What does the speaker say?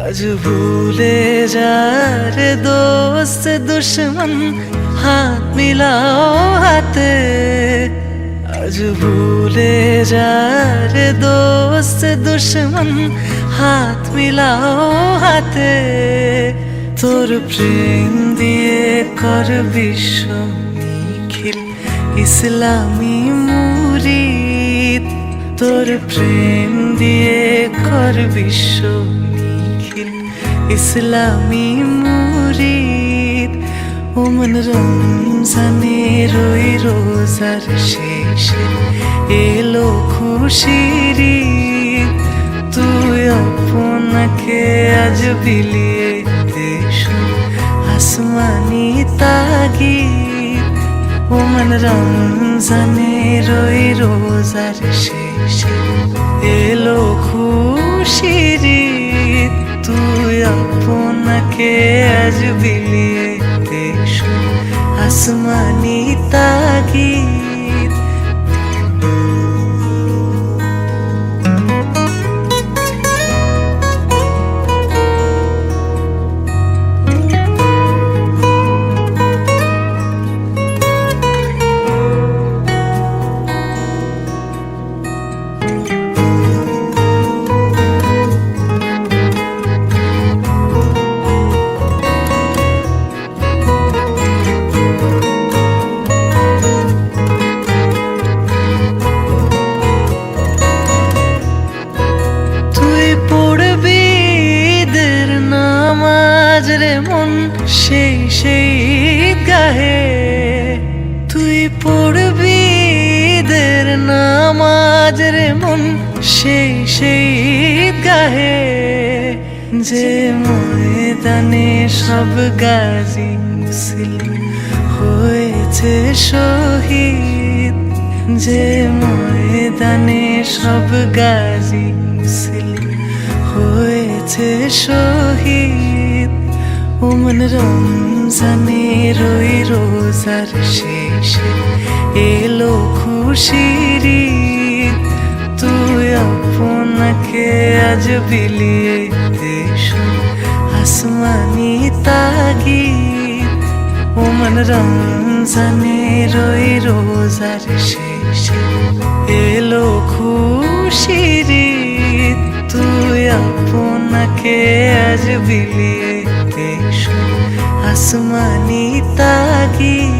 आज भूले जा रे दोस्त दुश्मन, हाथ मिलाओ हाथे। आज भूले जा रे दोस्त दुश्मन, हाथ मिलाओ हाथे। তোর প্রেম দিয়ে কর বিশ্ব নিখিল ইসলামী মুরিদ। তোর প্রেম দিয়ে কর বিশ্ব নিখিল ইসলামী মুরিদ। ওমন রমজানের ওই রোজার শেষে এলো খুশির ঈদ। তুই আপনাকে আজ বিলিয়ে দেশ আসমানি তাগিদ। ওমন রমজানের ওই রোজার শেষে এলো খুশির ঈদ। তুই আপনাকে আজ বিলিয়ে দেশ আসমানি তাগিদ। রে মন সেই সেই গাহে, তুই পড়বি ঈদের নামাজ রে মন সেই সেই গাহে। যে ময়দানে সব গাজী মুসলিম হয়েছে শহীদ। যে ময়দানে সব গাজী মুসলিম হয়েছে শহীদ। ওমন রমজানের ওই রোজার শেষে এলো খুশির ঈদ। তুই আপনাকে আজ বিলিয়ে দেশ আসমানি তাগিদ। ওমন রমজানের ওই রোজার শেষে এলো খুশির ঈদ। তুই আপনাকে আজ বিলিয়ে দেশ আসমানি তাগিদ।